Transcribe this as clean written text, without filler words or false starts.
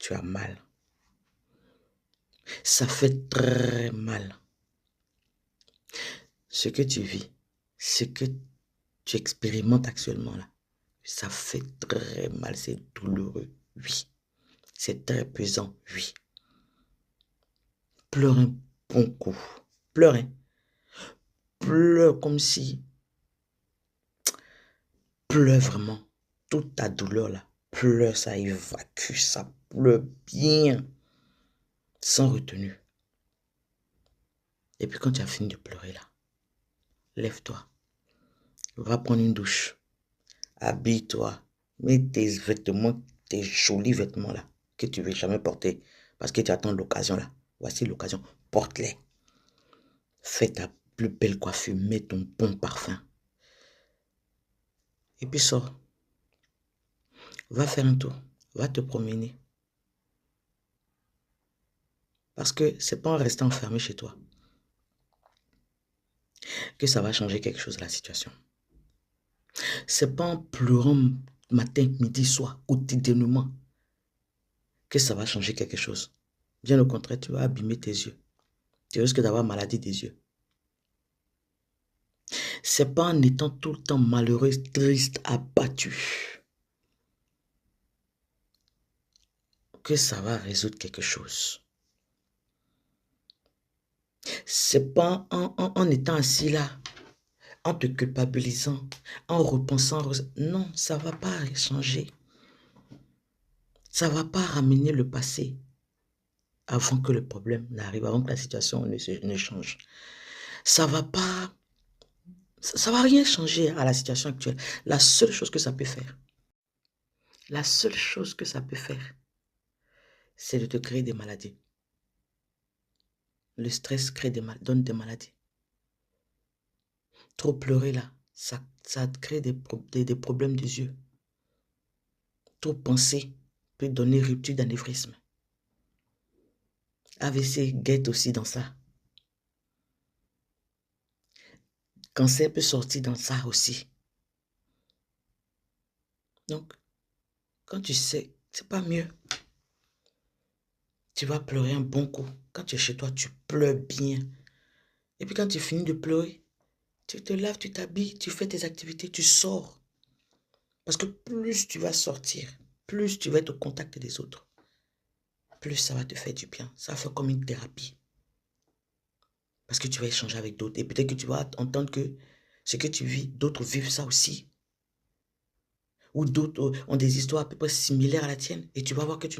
tu as mal. Ça fait très mal. Ce que tu vis, ce que tu expérimentes actuellement là, ça fait très mal, c'est douloureux, oui. C'est très pesant, oui. Pleure un bon coup. Pleure, hein. Pleure comme si... Pleure vraiment. Toute ta douleur là. Pleure, ça évacue, ça pleure bien. Sans retenue. Et puis quand tu as fini de pleurer là, lève-toi. Va prendre une douche. Habille-toi. Mets tes vêtements, tes jolis vêtements là, que tu ne veux jamais porter. Parce que tu attends l'occasion là. Voici l'occasion. Porte-les. Fais ta plus belle coiffure. Mets ton bon parfum. Et puis sors. Va faire un tour. Va te promener. Parce que c'est pas en restant enfermé chez toi que ça va changer quelque chose à la situation. C'est pas en pleurant matin, midi, soir, quotidiennement que ça va changer quelque chose. Bien au contraire, tu vas abîmer tes yeux. Tu risques d'avoir maladie des yeux. C'est pas en étant tout le temps malheureux, triste, abattu que ça va résoudre quelque chose. C'est pas en étant assis là, en te culpabilisant, en repensant. Non, ça ne va pas changer. Ça ne va pas ramener le passé avant que le problème n'arrive, avant que la situation ne change. Ça ne va pas... Ça ne va rien changer à la situation actuelle. La seule chose que ça peut faire, c'est de te créer des maladies. Le stress donne des maladies. Trop pleurer là, ça crée des problèmes des yeux. Trop penser peut donner rupture d'anévrisme. AVC guette aussi dans ça. Cancer peut sortir dans ça aussi. Donc, quand tu sais, c'est pas mieux. Tu vas pleurer un bon coup. Quand tu es chez toi, tu pleures bien. Et puis quand tu finis de pleurer, tu te laves, tu t'habilles, tu fais tes activités, tu sors. Parce que plus tu vas sortir, plus tu vas être au contact des autres, plus ça va te faire du bien. Ça va faire comme une thérapie. Parce que tu vas échanger avec d'autres. Et peut-être que tu vas entendre que ce que tu vis, d'autres vivent ça aussi. Ou d'autres ont des histoires à peu près similaires à la tienne. Et tu vas voir que tu